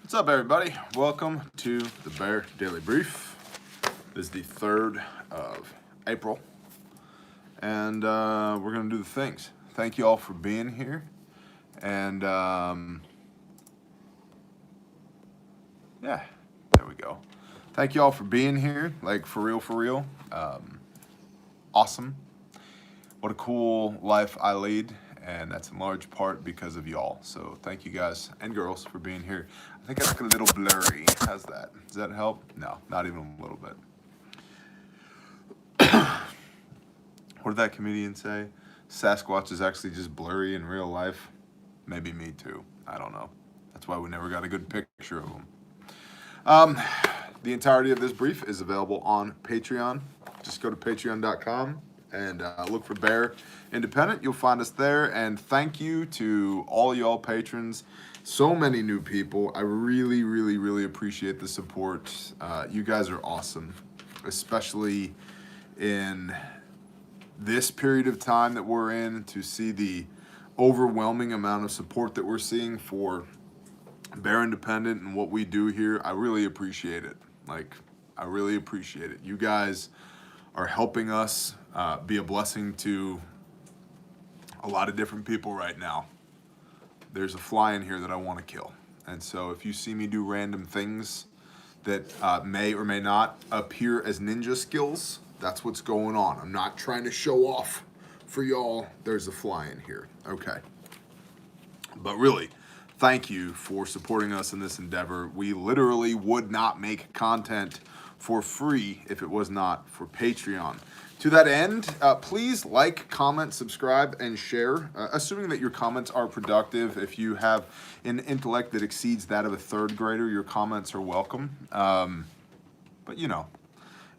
What's up, everybody? Welcome to the Bear Daily Brief. This is the 3rd of April, and we're going to do the things. Thank you all for being here, and yeah, there we go. Thank you all for being here, like for real. Awesome. What a cool life I lead, and that's in large part because of y'all. So thank you guys and girls for being here. I think I look a little blurry. How's that? Does that help? No, not even a little bit. What did that comedian say? Sasquatch is actually just blurry in real life. Maybe me too. I don't know. That's why we never got a good picture of them. The entirety of this brief is available on Patreon. Just go to patreon.com and look for Bear Independent. You'll find us there. And thank you to all y'all patrons. So many new people. I really appreciate the support. You guys are awesome, especially in this period of time that we're in, to see the overwhelming amount of support that we're seeing for Bear Independent and what we do here. I really appreciate it. I really appreciate it. You guys are helping us be a blessing to a lot of different people right now. There's a fly in here that I want to kill. And so if you see me do random things that may or may not appear as ninja skills, that's what's going on. I'm not trying to show off for y'all. There's a fly in here. Okay. But really, thank you for supporting us in this endeavor. We literally would not make content for free if it was not for Patreon. To that end, please like, comment, subscribe, and share, assuming that your comments are productive. If you have an intellect that exceeds that of a 3rd grader, your comments are welcome. But you know,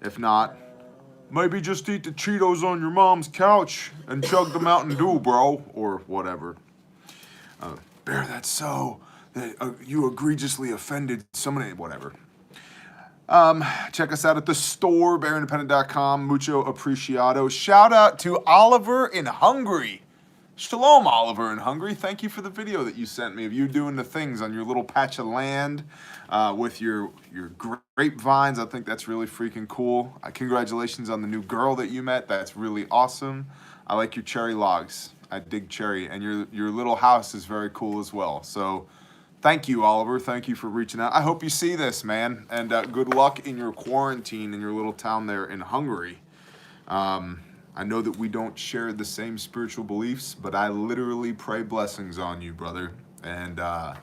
if not, maybe just eat the Cheetos on your mom's couch and chug the Mountain Dew, bro, or whatever. Bear, that's so, you egregiously offended somebody, whatever. Check us out at the store, bearindependent.com. Mucho apreciado. Shout out to Oliver in Hungary. Shalom, Oliver in Hungary. Thank you for the video that you sent me of you doing the things on your little patch of land with your grapevines. I think that's really freaking cool. Congratulations on the new girl that you met. That's really awesome. I like your cherry logs. I dig cherry. And your little house is very cool as well. So thank you, Oliver. Thank you for reaching out. I hope you see this, man. And good luck in your quarantine in your little town there in Hungary. I know that we don't share the same spiritual beliefs, but I literally pray blessings on you, brother. And I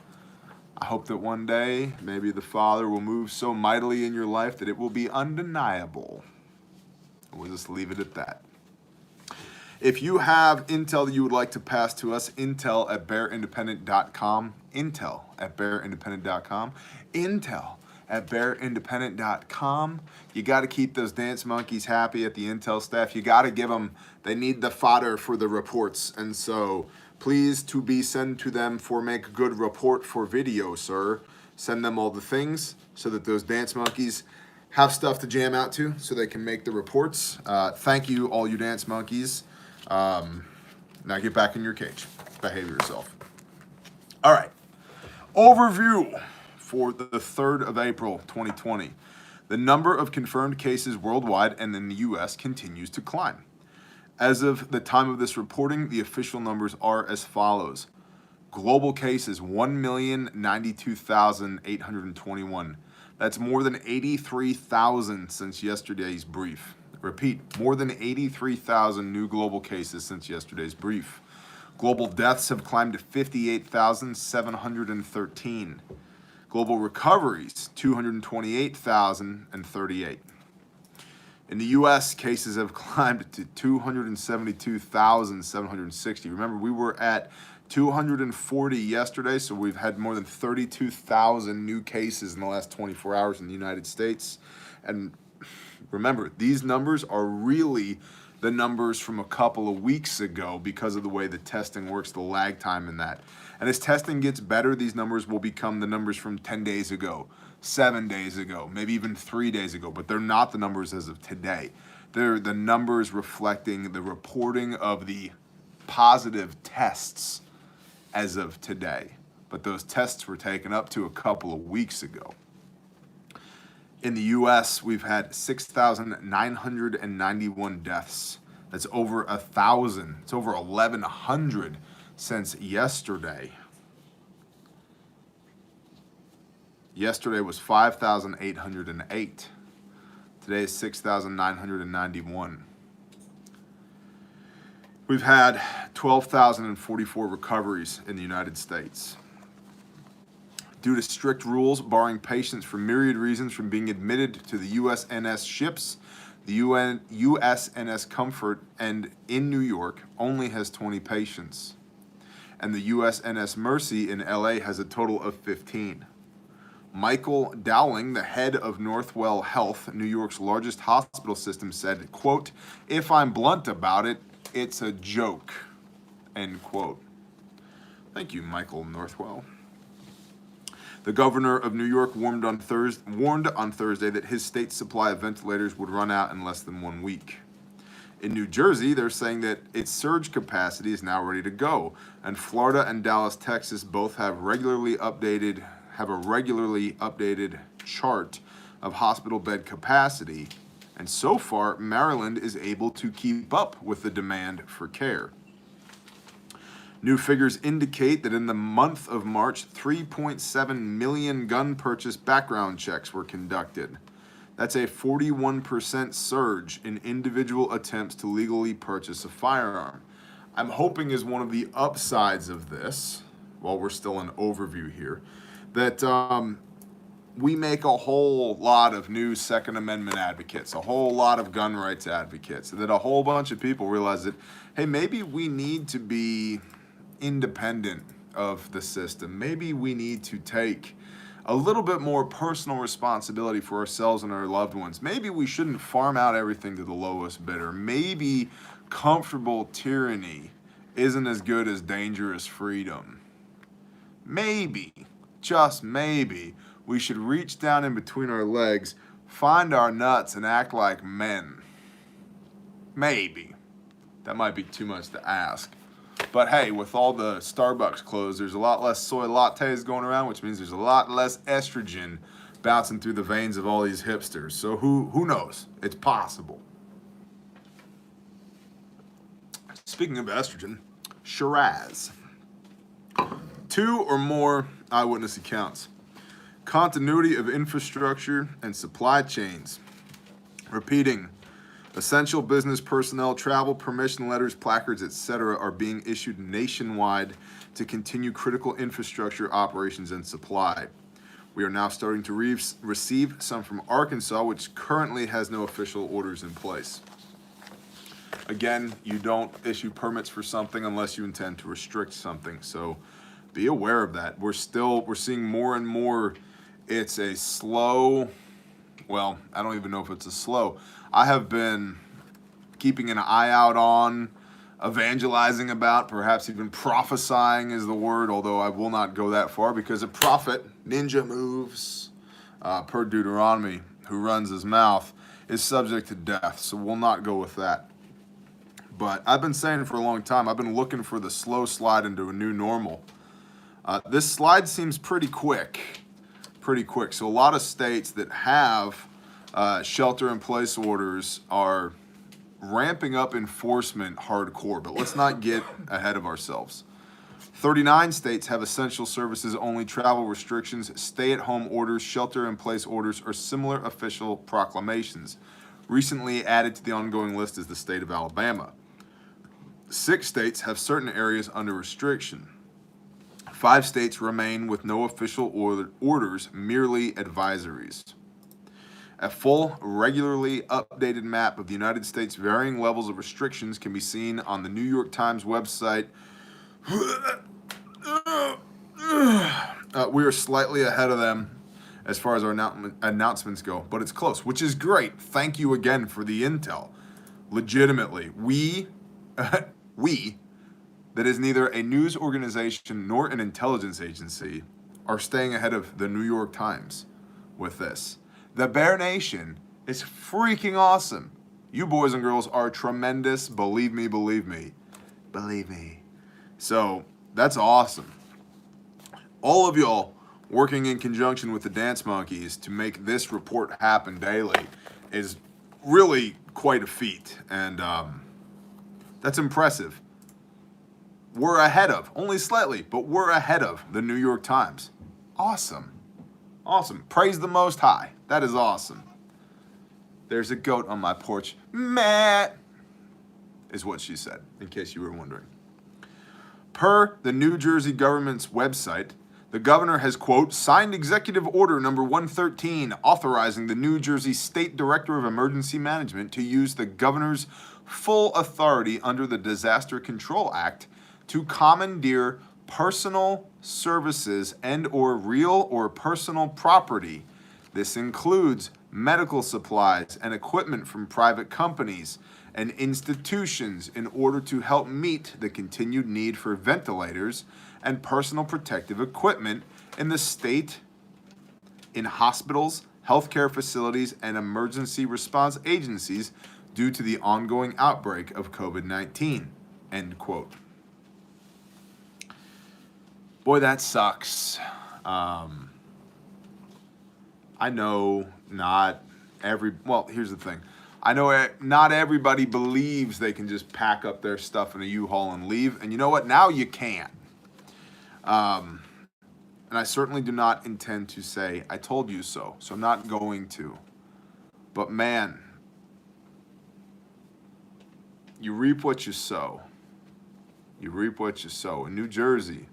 hope that one day, maybe the Father will move so mightily in your life that it will be undeniable. We'll just leave it at that. If you have intel that you would like to pass to us, intel at bearindependent.com, intel at bearindependent.com, intel at bearindependent.com. You got to keep those dance monkeys happy at the intel staff. You got to give them, they need the fodder for the reports. And so please to be sent to them for make good report for video, sir. Send them all the things so that those dance monkeys have stuff to jam out to so they can make the reports. Thank you, all you dance monkeys. Now get back in your cage. Behave yourself. All right. Overview for the 3rd of April, 2020. The number of confirmed cases worldwide and in the U.S. continues to climb. As of the time of this reporting, the official numbers are as follows. Global cases, 1,092,821. That's more than 83,000 since yesterday's brief. Repeat, more than 83,000 new global cases since yesterday's brief. Global deaths have climbed to 58,713. Global recoveries, 228,038. In the U.S., cases have climbed to 272,760. Remember, we were at 240 yesterday, so we've had more than 32,000 new cases in the last 24 hours in the United States. And remember, these numbers are really the numbers from a couple of weeks ago because of the way the testing works, the lag time in that. And as testing gets better, these numbers will become the numbers from 10 days ago, 7 days ago, maybe even 3 days ago, but they're not the numbers as of today. They're the numbers reflecting the reporting of the positive tests as of today. but those tests were taken up to a couple of weeks ago. In the U.S., we've had 6,991 deaths. That's over 1,000. It's over 1,100 since yesterday. Yesterday was 5,808. Today is 6,991. We've had 12,044 recoveries in the United States. Due to strict rules barring patients for myriad reasons from being admitted to the USNS ships, the USNS Comfort and in New York only has 20 patients. And the USNS Mercy in LA has a total of 15. Michael Dowling, the head of Northwell Health, New York's largest hospital system, said, quote, "If I'm blunt about it, it's a joke," end quote. Thank you, Michael Northwell. The governor of New York warned on Thursday that his state's supply of ventilators would run out in less than 1 week. In New Jersey, they're saying that its surge capacity is now ready to go, and Florida and Dallas, Texas both have a regularly updated chart of hospital bed capacity, and so far, Maryland is able to keep up with the demand for care. New figures indicate that in the month of March, 3.7 million gun purchase background checks were conducted. That's a 41% surge in individual attempts to legally purchase a firearm. I'm hoping as one of the upsides of this, while we're still in overview here, that we make a whole lot of new Second Amendment advocates, a whole lot of gun rights advocates, that a whole bunch of people realize that, hey, maybe we need to be independent of the system. Maybe we need to take a little bit more personal responsibility for ourselves and our loved ones. Maybe we shouldn't farm out everything to the lowest bidder. Maybe comfortable tyranny isn't as good as dangerous freedom. Maybe, just maybe, we should reach down in between our legs, find our nuts, and act like men. Maybe. That might be too much to ask. But hey, with all the Starbucks closed, there's a lot less soy lattes going around, which means there's a lot less estrogen bouncing through the veins of all these hipsters. So who knows? It's possible. Speaking of estrogen, Shiraz. 2 or more eyewitness accounts. Continuity of infrastructure and supply chains. Repeating. Essential business personnel, travel permission letters, placards, etc. are being issued nationwide to continue critical infrastructure operations and supply. We are now starting to receive some from Arkansas, which currently has no official orders in place. Again, you don't issue permits for something unless you intend to restrict something, so be aware of that. We're seeing more and more. It's a slow, well, I don't even know if it's a slow. I have been keeping an eye out on, evangelizing about, perhaps even prophesying is the word, although I will not go that far because a prophet, ninja moves, per Deuteronomy, who runs his mouth, is subject to death, so we'll not go with that. But I've been saying for a long time, I've been looking for the slow slide into a new normal. This slide seems pretty quick. So a lot of states that have shelter-in-place orders are ramping up enforcement hardcore, but let's not get ahead of ourselves. 39 states have essential services only travel restrictions, stay-at-home orders, shelter-in-place orders, or similar official proclamations. Recently added to the ongoing list is the state of Alabama. 6 states have certain areas under restriction. 5 states remain with no official orders, merely advisories. A full, regularly updated map of the United States' varying levels of restrictions can be seen on the New York Times website. We are slightly ahead of them as far as our announcements go, but it's close, which is great. Thank you again for the intel. Legitimately, we, that is neither a news organization nor an intelligence agency, are staying ahead of the New York Times with this. The Bear Nation is freaking awesome. You boys and girls are tremendous. Believe me, believe me. Believe me. So that's awesome. All of y'all working in conjunction with the dance monkeys to make this report happen daily is really quite a feat, and that's impressive. We're ahead of, only slightly, but we're ahead of the New York Times. Awesome. Awesome. Praise the Most High. That is awesome. There's a goat on my porch. Matt, is what she said, in case you were wondering. Per the New Jersey government's website, the governor has, quote, signed Executive Order number 113, authorizing the New Jersey State Director of Emergency Management to use the governor's full authority under the Disaster Control Act to commandeer personal services and or real or personal property. This includes medical supplies and equipment from private companies and institutions in order to help meet the continued need for ventilators and personal protective equipment in the state, in hospitals, healthcare facilities, and emergency response agencies due to the ongoing outbreak of COVID-19, end quote. Boy, that sucks. I know here's the thing. I know not everybody believes they can just pack up their stuff in a U-Haul and leave. And you know what? Now you can. And I certainly do not intend to say, I told you so. So I'm not going to. But man, you reap what you sow. You reap what you sow. In New Jersey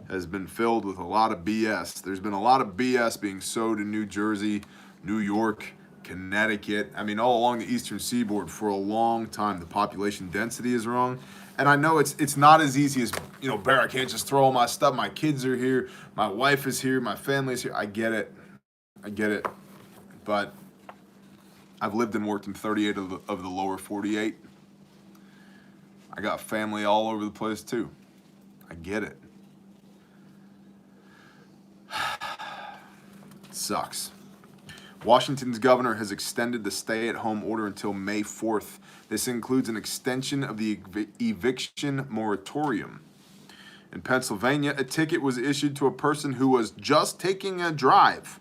has been filled with a lot of BS. There's been a lot of BS being sowed in New Jersey, New York, Connecticut. I mean, all along the eastern seaboard for a long time. The population density is wrong. And I know it's not as easy as, Bear, I can't just throw all my stuff. My kids are here. My wife is here. My family is here. I get it. But I've lived and worked in 38 of the lower 48. I got family all over the place too. I get it. It sucks. Washington's governor has extended the stay-at-home order until May 4th. This includes an extension of the eviction moratorium. In Pennsylvania, a ticket was issued to a person who was just taking a drive.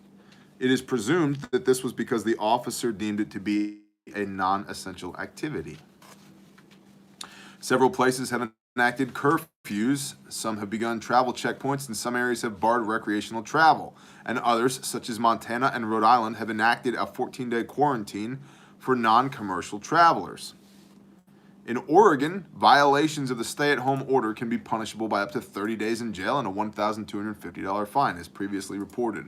It is presumed that this was because the officer deemed it to be a non-essential activity. Several places have enacted curfews. Some have begun travel checkpoints, and some areas have barred recreational travel. And others, such as Montana and Rhode Island, have enacted a 14-day quarantine for non-commercial travelers. In Oregon, violations of the stay-at-home order can be punishable by up to 30 days in jail and a $1,250 fine, as previously reported.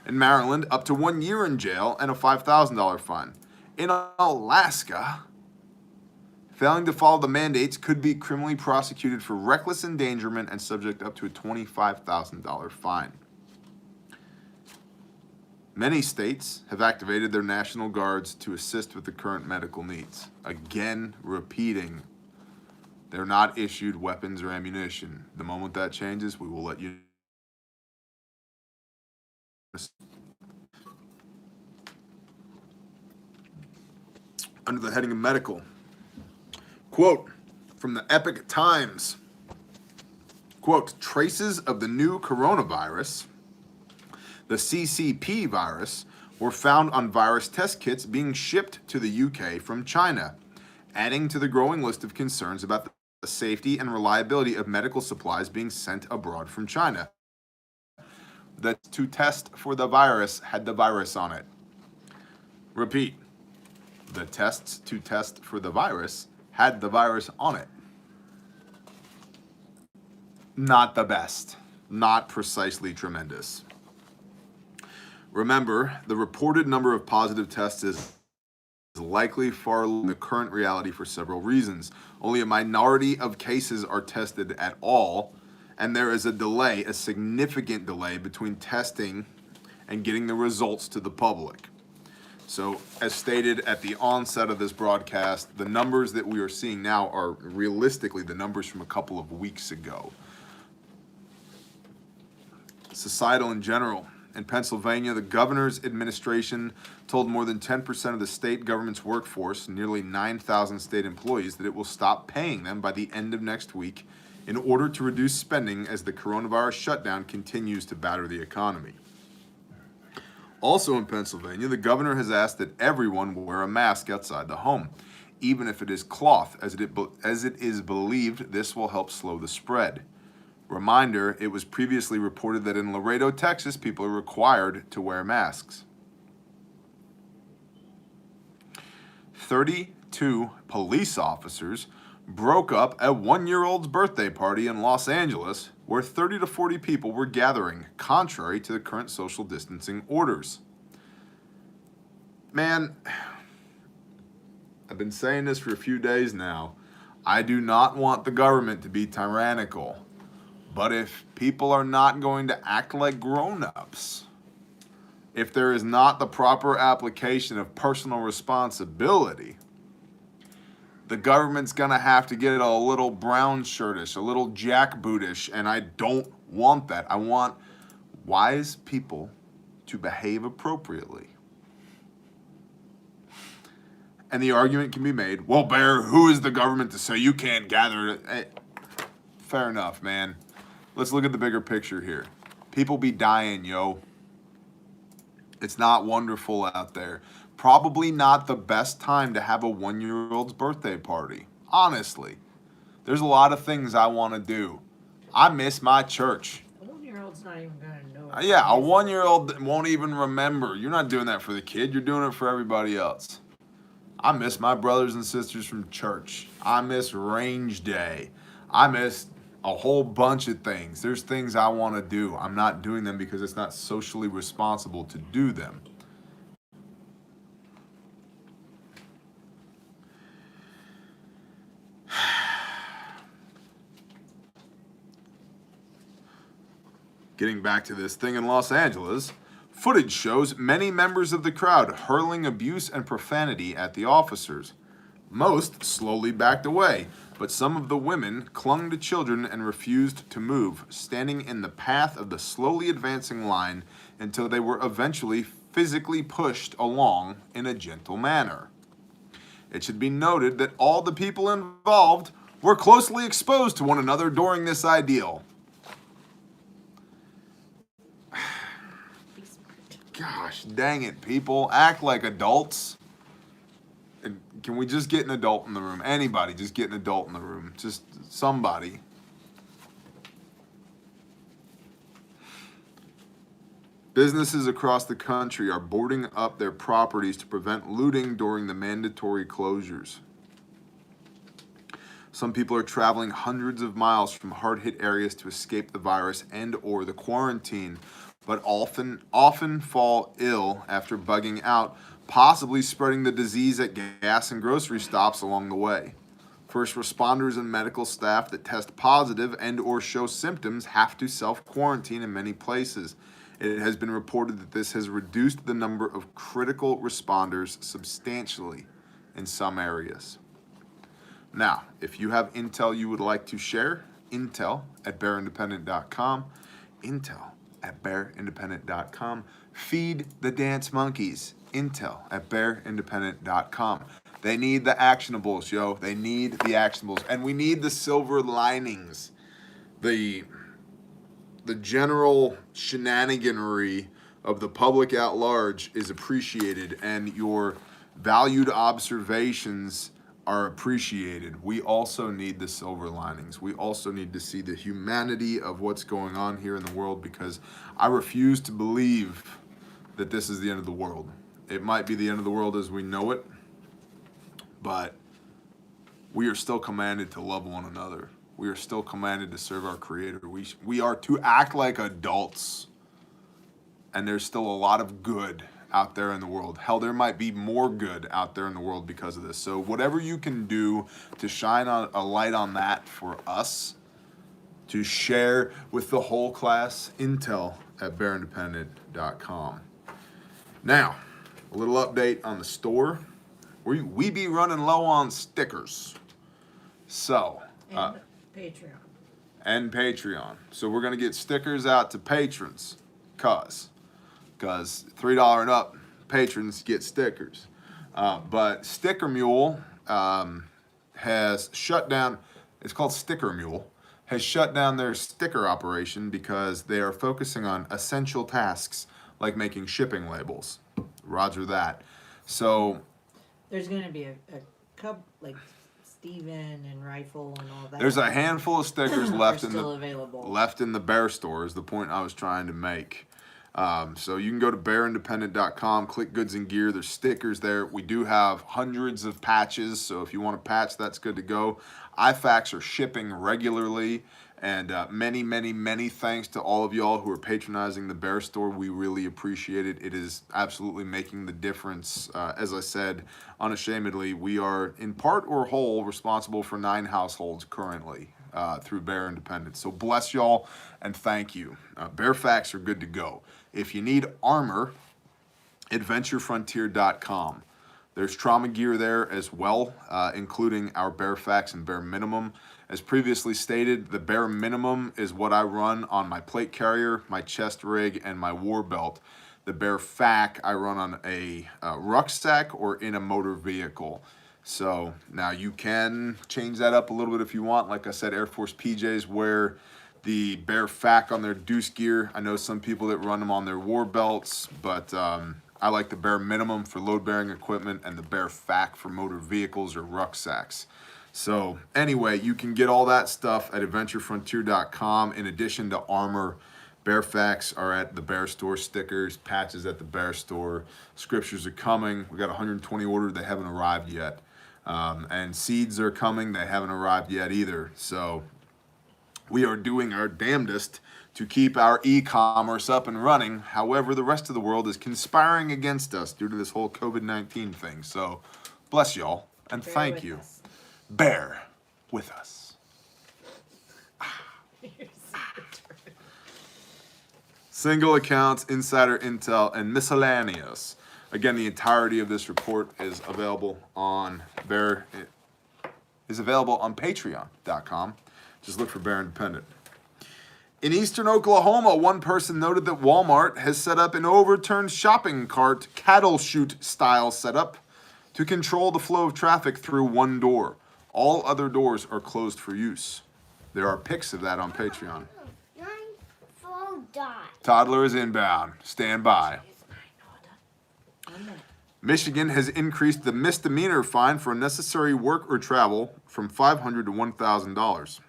In Maryland, up to 1 year in jail and a $5,000 fine. In Alaska, failing to follow the mandates could be criminally prosecuted for reckless endangerment and subject up to a $25,000 fine. Many states have activated their National Guards to assist with the current medical needs. Again, repeating, they're not issued weapons or ammunition. The moment that changes, we will let you know. Under the heading of medical, quote from the Epic Times, quote, traces of the new coronavirus, the CCP virus, were found on virus test kits being shipped to the UK from China, adding to the growing list of concerns about the safety and reliability of medical supplies being sent abroad from China. The to test for the virus had the virus on it. Repeat, the tests to test for the virus had the virus on it. Not the best, not precisely tremendous. Remember, the reported number of positive tests is likely far lower than the current reality for several reasons. Only a minority of cases are tested at all, and there is a delay, a significant delay between testing and getting the results to the public. So, as stated at the onset of this broadcast, the numbers that we are seeing now are realistically the numbers from a couple of weeks ago. Societal in general. In Pennsylvania, the governor's administration told more than 10% of the state government's workforce, nearly 9,000 state employees, that it will stop paying them by the end of next week in order to reduce spending as the coronavirus shutdown continues to batter the economy. Also in Pennsylvania, the governor has asked that everyone wear a mask outside the home, even if it is cloth, as it is believed this will help slow the spread. Reminder, it was previously reported that in Laredo, Texas, people are required to wear masks. 32 police officers broke up a 1-year-old's birthday party in Los Angeles where 30 to 40 people were gathering, contrary to the current social distancing orders. Man, I've been saying this for a few days now. I do not want the government to be tyrannical, but if people are not going to act like grown-ups, if there is not the proper application of personal responsibility, the government's going to have to get a little brown shirtish, a little jackbootish, and I don't want that. I want wise people to behave appropriately. And the argument can be made, well, Bear, who is the government to say you can't gather? Hey, fair enough, man. Let's look at the bigger picture here. People be dying, yo. It's not wonderful out there. Probably not the best time to have a 1-year-old's birthday party. Honestly. There's a lot of things I want to do. I miss my church. A 1-year-old's not even going to know. Yeah, a 1-year-old won't even remember. You're not doing that for the kid. You're doing it for everybody else. I miss my brothers and sisters from church. I miss range day. I miss a whole bunch of things. There's things I want to do. I'm not doing them because it's not socially responsible to do them. Getting back to this thing in Los Angeles, footage shows many members of the crowd hurling abuse and profanity at the officers. Most slowly backed away, but some of the women clung to children and refused to move, standing in the path of the slowly advancing line until they were eventually physically pushed along in a gentle manner. It should be noted that all the people involved were closely exposed to one another during this ideal. Gosh, dang it, people. Act like adults. And can we just get an adult in the room? Anybody, just get an adult in the room. Just somebody. Businesses across the country are boarding up their properties to prevent looting during the mandatory closures. Some people are traveling hundreds of miles from hard-hit areas to escape the virus and or the quarantine, but often fall ill after bugging out, possibly spreading the disease at gas and grocery stops along the way. First responders and medical staff that test positive and or show symptoms have to self-quarantine in many places. It has been reported that this has reduced the number of critical responders substantially in some areas. Now, if you have intel you would like to share, intel@bearindependent.com, intel@bearindependent.com. Feed the dance monkeys, intel@bearindependent.com. They need the actionables, yo. They need the actionables. And we need the silver linings. The general shenaniganery of the public at large is appreciated, and your valued observations are appreciated. We also need the silver linings. We also need to see the humanity of what's going on here in the world, because I refuse to believe that this is the end of the world. It might be the end of the world as we know it, but we are still commanded to love one another. We are still commanded to serve our Creator. We are to act like adults. And there's still a lot of good out there in the world. Hell, there might be more good out there in the world because of this. So whatever you can do to shine a light on that for us, to share with the whole class, intel@bearindependent.com. Now, a little update on the store. We be running low on stickers. So, Patreon. And Patreon. So we're going to get stickers out to patrons, cause $3 and up patrons get stickers. But Sticker Mule has shut down. It's called Sticker Mule. has shut down their sticker operation because they are focusing on essential tasks like making shipping labels. Roger that. So There's gonna be a couple, like Steven and Rifle and all that. there's a handful of stickers left in still available. the bear store is the point I was trying to make. So you can go to bearindependent.com, click goods and gear. There's stickers there. We do have hundreds of patches, so if you want a patch, that's good to go. IFACs are shipping regularly, and many thanks to all of y'all who are patronizing the bear store. We really appreciate it. It is absolutely making the difference. As I said, unashamedly, we are in part or whole responsible for 9 households currently through Bear Independence. So bless y'all and thank you. Bear facts are good to go. If you need armor, adventurefrontier.com. There's trauma gear there as well, including our Bear Facts and Bear Minimum. As previously stated, the Bear Minimum is what I run on my plate carrier, my chest rig, and my war belt. The Bear Fac I run on a rucksack or in a motor vehicle. So now you can change that up a little bit if you want. Like I said, Air Force PJs wear the Bear Fac on their deuce gear. I know some people that run them on their war belts, but I like the Bear Minimum for load-bearing equipment and the Bear Fac for motor vehicles or rucksacks. So anyway, you can get all that stuff at adventurefrontier.com. In addition to armor, Bear Facts are at the Bear Store, stickers, patches at the Bear Store. Scriptures are coming. We got 120 ordered. They haven't arrived yet. And seeds are coming. They haven't arrived yet either. So we are doing our damnedest to keep our e-commerce up and running. However, the rest of the world is conspiring against us due to this whole COVID-19 thing. So bless y'all and thank you. Bear with us. Single accounts, insider intel, and miscellaneous. Again, the entirety of this report is available on Patreon.com. Just look for Bear Independent. In eastern Oklahoma, one person noted that Walmart has set up an overturned shopping cart cattle chute style setup to control the flow of traffic through one door. All other doors are closed for use. There are pics of that on Patreon. Toddler is inbound. Stand by. Michigan has increased the misdemeanor fine for unnecessary work or travel from $500 to $1,000.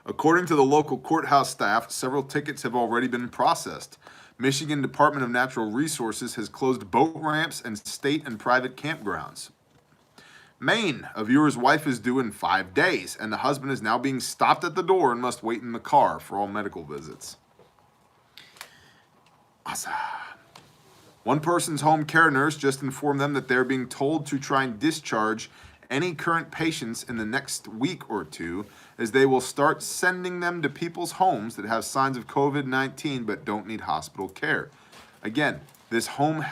According to the local courthouse staff, several tickets have already been processed. Michigan Department of Natural Resources has closed boat ramps and state and private campgrounds. Maine, a viewer's wife is due in 5 days, and the husband is now being stopped at the door and must wait in the car for all medical visits. Awesome. One person's home care nurse just informed them that they're being told to try and discharge any current patients in the next week or two, as they will start sending them to people's homes that have signs of COVID-19 but don't need hospital care. Again, this home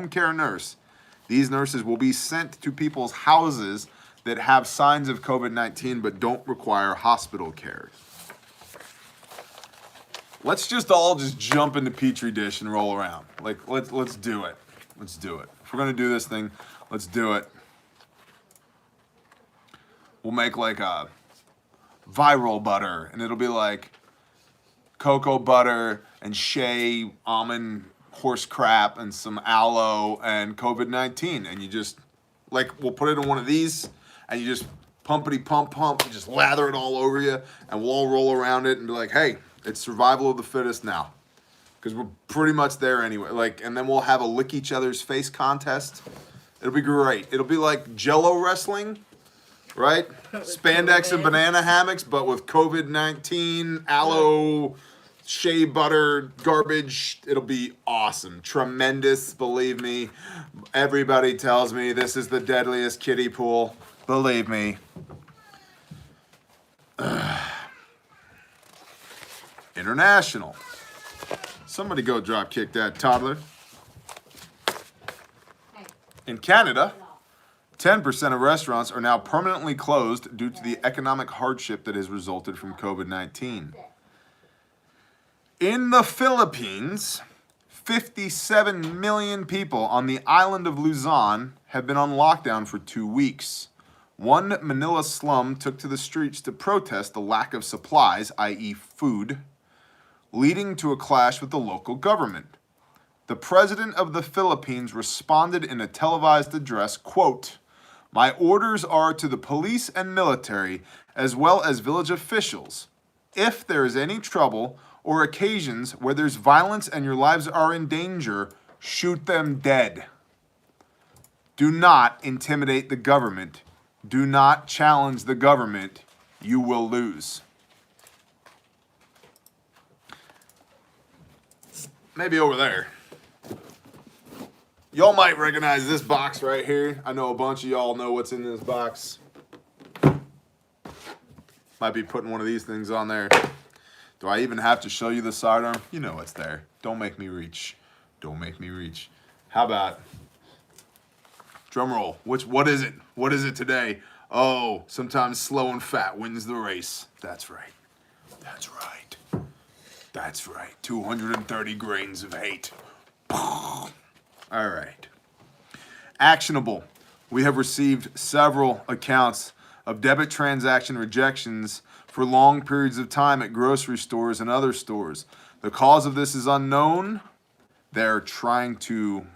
care nurse, these nurses will be sent to people's houses that have signs of COVID-19 but don't require hospital care. Let's just all jump into Petri dish and roll around. Like, let's do it. Let's do it. If we're gonna do this thing, let's do it. We'll make like a viral butter, and it'll be like cocoa butter and shea almond horse crap and some aloe and COVID-19, and you just we'll put it in one of these, and you just pumpity pump, and just lather it all over you, and we'll all roll around it and be like, hey, it's survival of the fittest now, because we're pretty much there anyway. And then we'll have a lick each other's face contest. It'll be great. It'll be like Jello wrestling. Right? Spandex and banana hammocks, but with COVID-19, aloe, shea butter, garbage. It'll be awesome. Tremendous, believe me. Everybody tells me this is the deadliest kiddie pool. Believe me. International. Somebody go drop kick that toddler. In Canada, 10% of restaurants are now permanently closed due to the economic hardship that has resulted from COVID-19. In the Philippines, 57 million people on the island of Luzon have been on lockdown for 2 weeks. One Manila slum took to the streets to protest the lack of supplies, i.e. food, leading to a clash with the local government. The president of the Philippines responded in a televised address, quote, "My orders are to the police and military, as well as village officials. If there is any trouble or occasions where there's violence and your lives are in danger, shoot them dead. Do not intimidate the government. Do not challenge the government. You will lose." Maybe over there. Y'all might recognize this box right here. I know a bunch of y'all know what's in this box. Might be putting one of these things on there. Do I even have to show you the sidearm? You know what's there. Don't make me reach. Don't make me reach. How about drum roll? What is it? What is it today? Oh, sometimes slow and fat wins the race. That's right. That's right. That's right. 230 grains of hate. All right. Actionable. We have received several accounts of debit transaction rejections for long periods of time at grocery stores and other stores. The cause of this is unknown. They're trying to...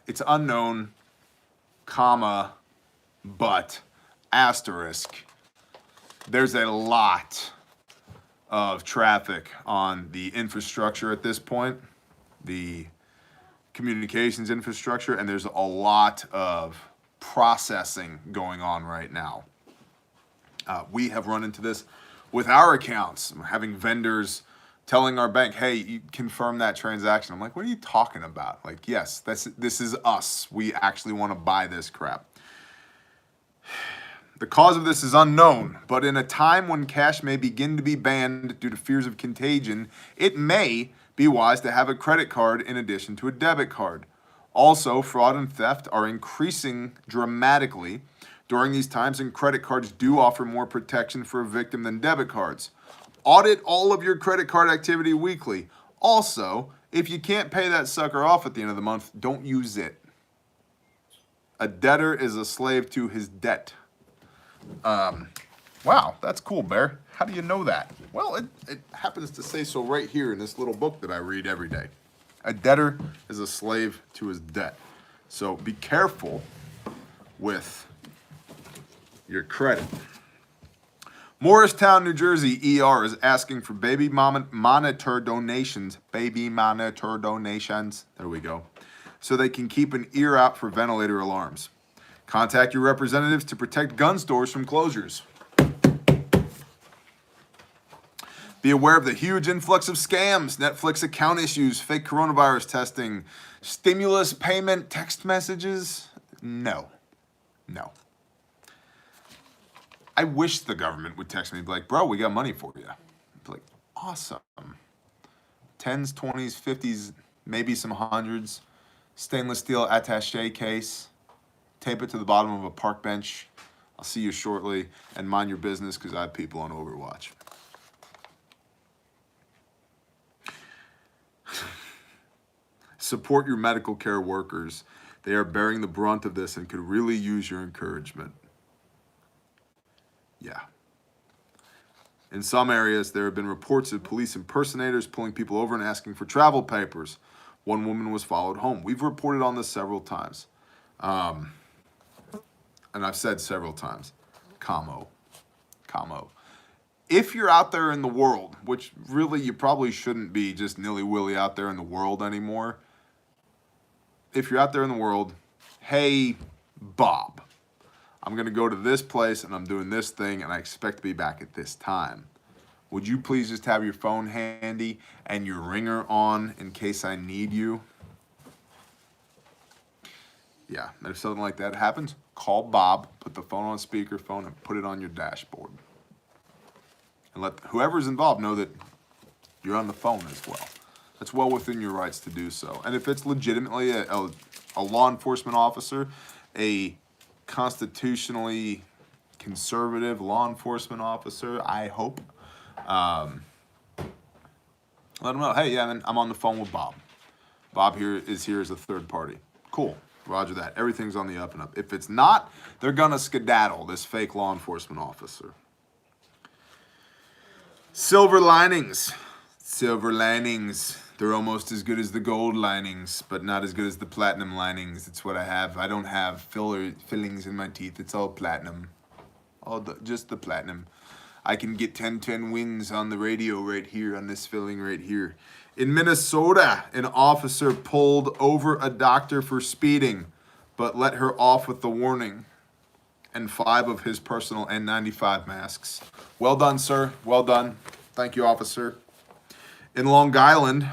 It's unknown, comma, but, asterisk. There's a lot of traffic on the infrastructure at this point, the communications infrastructure, and there's a lot of processing going on right now. We have run into this with our accounts, having vendors telling our bank, "Hey, you confirm that transaction." I'm like, "What are you talking about?" Like, yes, this is us. We actually want to buy this crap. The cause of this is unknown, but in a time when cash may begin to be banned due to fears of contagion, it may be wise to have a credit card in addition to a debit card. Also, fraud and theft are increasing dramatically during these times, and credit cards do offer more protection for a victim than debit cards. Audit all of your credit card activity weekly. Also, if you can't pay that sucker off at the end of the month, don't use it. A debtor is a slave to his debt. Wow, that's cool, Bear. How do you know that? Well, it happens to say so right here in this little book that I read every day. A debtor is a slave to his debt. So be careful with your credit. Morristown, New Jersey, ER is asking for baby monitor donations. Baby monitor donations. There we go. So they can keep an ear out for ventilator alarms. Contact your representatives to protect gun stores from closures. Be aware of the huge influx of scams, Netflix account issues, fake coronavirus testing, stimulus payment text messages. No. I wish the government would text me and be like, "Bro, we got money for you." I'd be like, awesome. 10s, 20s, 50s, maybe some hundreds. Stainless steel attaché case. Tape it to the bottom of a park bench. I'll see you shortly, and mind your business because I have people on Overwatch. Support your medical care workers. They are bearing the brunt of this and could really use your encouragement. Yeah. In some areas, there have been reports of police impersonators pulling people over and asking for travel papers. One woman was followed home. We've reported on this several times. And I've said several times, commo. If you're out there in the world, which really you probably shouldn't be just nilly-willy out there in the world anymore. If you're out there in the world, "Hey, Bob, I'm going to go to this place and I'm doing this thing and I expect to be back at this time. Would you please just have your phone handy and your ringer on in case I need you?" Yeah, and if something like that happens, call Bob, put the phone on speakerphone, and put it on your dashboard. And let whoever's involved know that you're on the phone as well. That's well within your rights to do so. And if it's legitimately a law enforcement officer, a constitutionally conservative law enforcement officer, I hope, let them know, "Hey, yeah, I'm on the phone with Bob. Bob is here as a third party." Cool. Roger that. Everything's on the up and up. If it's not, they're gonna skedaddle, this fake law enforcement officer. Silver linings. Silver linings. They're almost as good as the gold linings, but not as good as the platinum linings. It's what I have. I don't have fillings in my teeth. It's all platinum. Just the platinum. I can get 10-10 wins on the radio right here on this filling right here. In Minnesota, an officer pulled over a doctor for speeding, but let her off with the warning and 5 of his personal N95 masks. Well done, sir. Well done. Thank you, officer. In Long Island,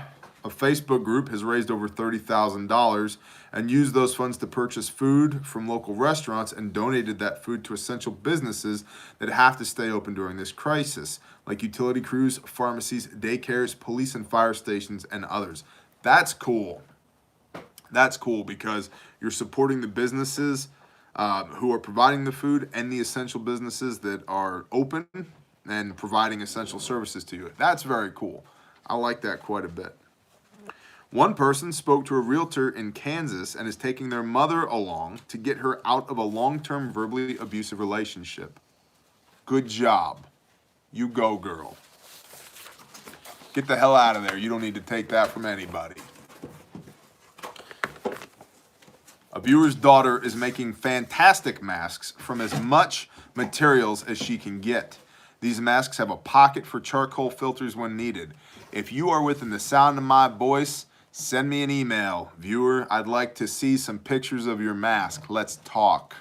a Facebook group has raised over $30,000 and used those funds to purchase food from local restaurants and donated that food to essential businesses that have to stay open during this crisis, like utility crews, pharmacies, daycares, police and fire stations, and others. That's cool. That's cool because you're supporting the businesses who are providing the food and the essential businesses that are open and providing essential services to you. That's very cool. I like that quite a bit. One person spoke to a realtor in Kansas and is taking their mother along to get her out of a long-term verbally abusive relationship. Good job. You go, girl. Get the hell out of there. You don't need to take that from anybody. A viewer's daughter is making fantastic masks from as much materials as she can get. These masks have a pocket for charcoal filters when needed. If you are within the sound of my voice, send me an email. Viewer, I'd like to see some pictures of your mask. Let's talk.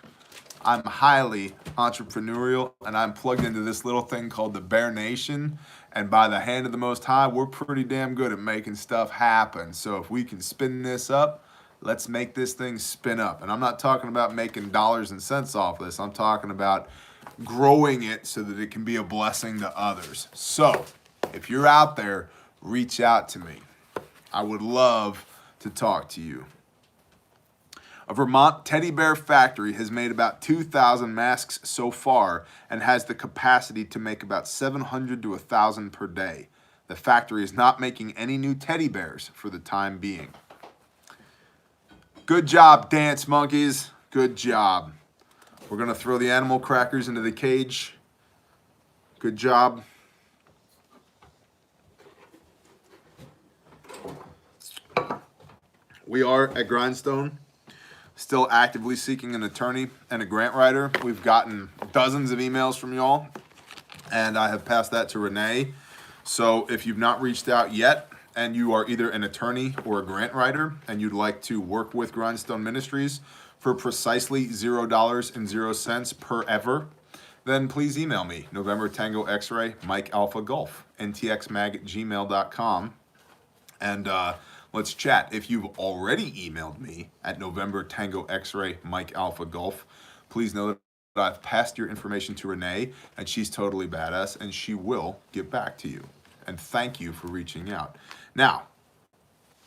I'm highly entrepreneurial, and I'm plugged into this little thing called the Bear Nation. And by the hand of the Most High, we're pretty damn good at making stuff happen. So if we can spin this up, let's make this thing spin up. And I'm not talking about making dollars and cents off this. I'm talking about growing it so that it can be a blessing to others. So if you're out there, reach out to me. I would love to talk to you. A Vermont teddy bear factory has made about 2,000 masks so far and has the capacity to make about 700 to 1,000 per day. The factory is not making any new teddy bears for the time being. Good job, dance monkeys. Good job. We're going to throw the animal crackers into the cage. Good job. We are at Grindstone still actively seeking an attorney and a grant writer. We've gotten dozens of emails from y'all, and I have passed that to Renee. So if you've not reached out yet and you are either an attorney or a grant writer and you'd like to work with Grindstone Ministries for precisely $0.00 per ever, then please email me, November Tango X-Ray, Mike Alpha Golf, ntxmag@gmail.com, and let's chat. If you've already emailed me at November Tango X-Ray, Mike Alpha Golf, please know that I've passed your information to Renee, and she's totally badass, and she will get back to you. And thank you for reaching out. Now,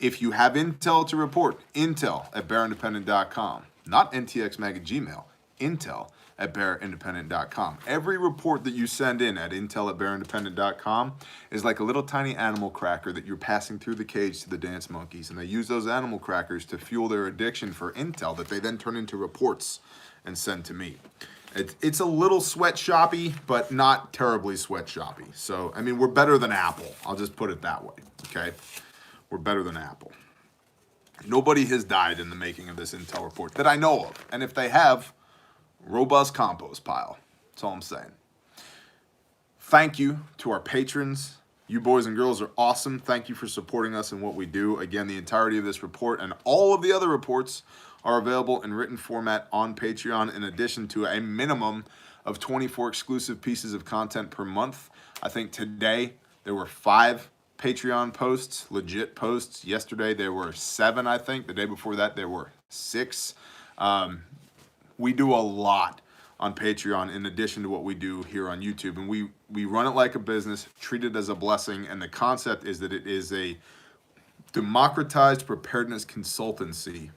if you have intel to report, intel@bearindependent.com, not ntxmag@gmail, intel@bearindependent.com. Every report that you send in at intel@bearindependent.com is like a little tiny animal cracker that you're passing through the cage to the dance monkeys, and they use those animal crackers to fuel their addiction for intel that they then turn into reports and send to me. It's a little sweatshoppy, but not terribly sweatshoppy. So, I mean, we're better than Apple. I'll just put it that way, okay? We're better than Apple. Nobody has died in the making of this intel report that I know of. And if they have, robust compost pile. That's all I'm saying. Thank you to our patrons. You boys and girls are awesome. Thank you for supporting us in what we do. Again, the entirety of this report and all of the other reports are available in written format on Patreon, in addition to a minimum of 24 exclusive pieces of content per month. I think today there were 5 Patreon posts, legit posts. Yesterday there were 7, I think. The day before that there were 6. We do a lot on Patreon in addition to what we do here on YouTube. And we run it like a business, treat it as a blessing. And the concept is that it is a democratized preparedness consultancy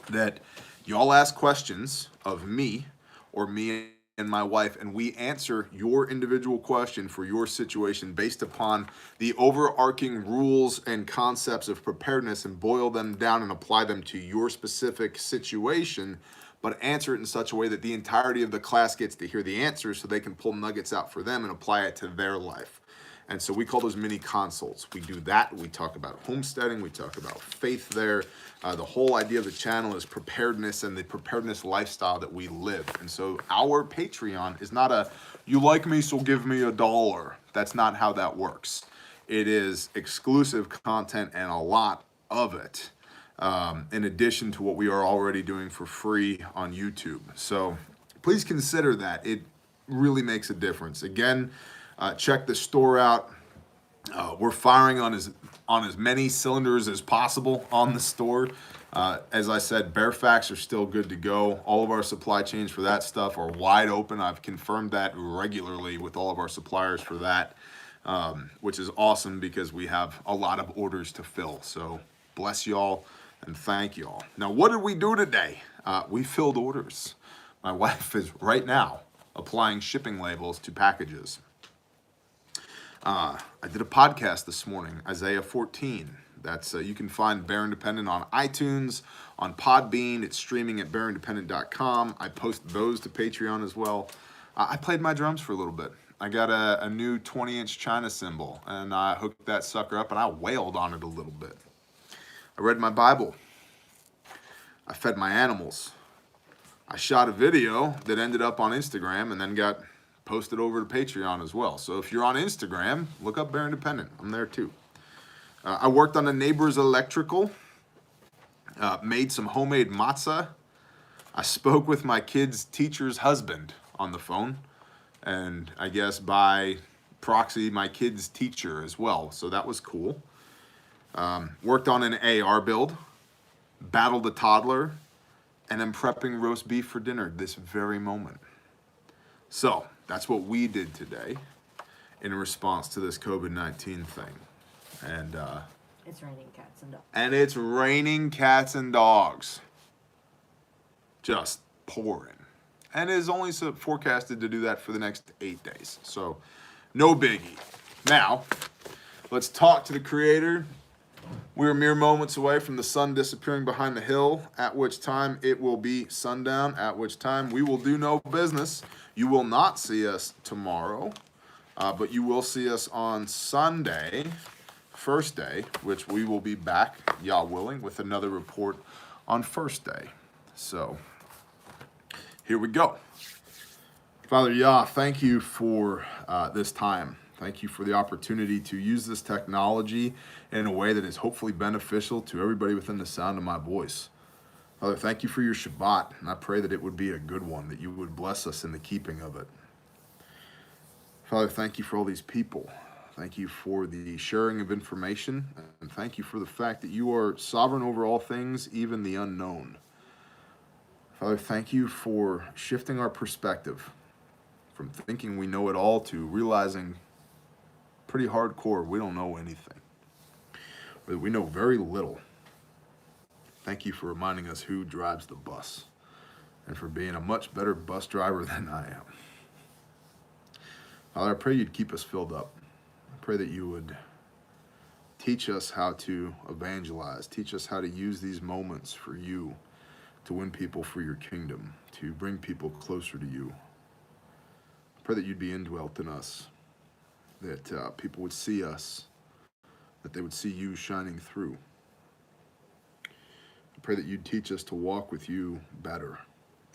that y'all ask questions of me or me and my wife, and we answer your individual question for your situation based upon the overarching rules and concepts of preparedness and boil them down and apply them to your specific situation, but answer it in such a way that the entirety of the class gets to hear the answers so they can pull nuggets out for them and apply it to their life. And so we call those mini consults. We do that. We talk about homesteading. We talk about faith there. The whole idea of the channel is preparedness and the preparedness lifestyle that we live. And so our Patreon is not a, you like me, so give me $1. That's not how that works. It is exclusive content and a lot of it, in addition to what we are already doing for free on YouTube. So please consider that. It really makes a difference. Again, check the store out. We're firing on as many cylinders as possible on the store. As I said, Bearfacts are still good to go. All of our supply chains for that stuff are wide open. I've confirmed that regularly with all of our suppliers for that, which is awesome because we have a lot of orders to fill. So bless y'all and thank y'all. Now, what did we do today? We filled orders. My wife is right now applying shipping labels to packages. I did a podcast this morning, Isaiah 14. That's you can find Bear Independent on iTunes, on Podbean. It's streaming at bearindependent.com. I post those to Patreon as well. I played my drums for a little bit. I got a new 20-inch China cymbal, and I hooked that sucker up, and I wailed on it a little bit. I read my Bible. I fed my animals. I shot a video that ended up on Instagram and then got posted over to Patreon as well. So if you're on Instagram, look up Bear Independent. I'm there too. I worked on a neighbor's electrical, made some homemade matzah. I spoke with my kid's teacher's husband on the phone, and I guess by proxy, my kid's teacher as well. So that was cool. Worked on an AR build, battled a toddler, and I'm prepping roast beef for dinner this very moment. So that's what we did today in response to this COVID-19 thing. And It's raining cats and dogs. and it's raining cats and dogs. Just pouring. And it is only forecasted to do that for the next 8 days. So no biggie. Now, let's talk to the Creator. We are mere moments away from the sun disappearing behind the hill, at which time it will be sundown, at which time we will do no business. You will not see us tomorrow, but you will see us on Sunday, first day, which we will be back, Yah willing, with another report on first day. So, here we go. Father Yah, thank you for this time. Thank you for the opportunity to use this technology in a way that is hopefully beneficial to everybody within the sound of my voice. Father, thank you for your Shabbat, and I pray that it would be a good one, that you would bless us in the keeping of it. Father, thank you for all these people. Thank you for the sharing of information, and thank you for the fact that you are sovereign over all things, even the unknown. Father, thank you for shifting our perspective from thinking we know it all to realizing pretty hardcore we don't know anything, or that we know very little. Thank you for reminding us who drives the bus and for being a much better bus driver than I am. Father, I pray you'd keep us filled up. I pray that you would teach us how to evangelize, teach us how to use these moments for you to win people for your kingdom, to bring people closer to you. I pray that you'd be indwelt in us, that people would see us, that they would see you shining through. I pray that you'd teach us to walk with you better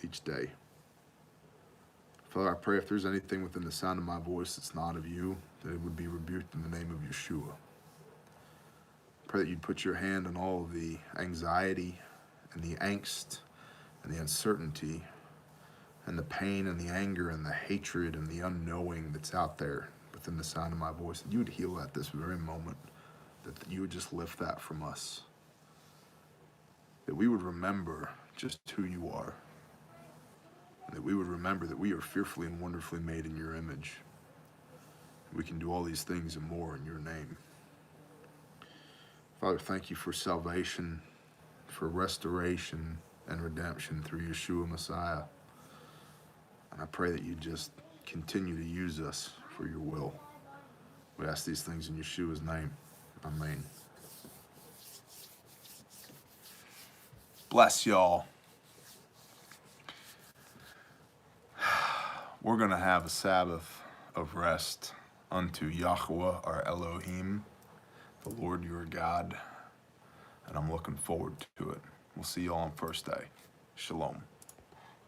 each day. Father, I pray if there's anything within the sound of my voice that's not of you, that it would be rebuked in the name of Yeshua. I pray that you'd put your hand on all of the anxiety and the angst and the uncertainty and the pain and the anger and the hatred and the unknowing that's out there within the sound of my voice, that you would heal at this very moment, that you would just lift that from us, that we would remember just who you are, and that we would remember that we are fearfully and wonderfully made in your image. We can do all these things and more in your name. Father, thank you for salvation, for restoration and redemption through Yeshua Messiah. And I pray that you just continue to use us for your will. We ask these things in Yeshua's name. Amen. Bless y'all. We're going to have a Sabbath of rest unto Yahweh, our Elohim, the Lord your God. And I'm looking forward to it. We'll see y'all on first day. Shalom.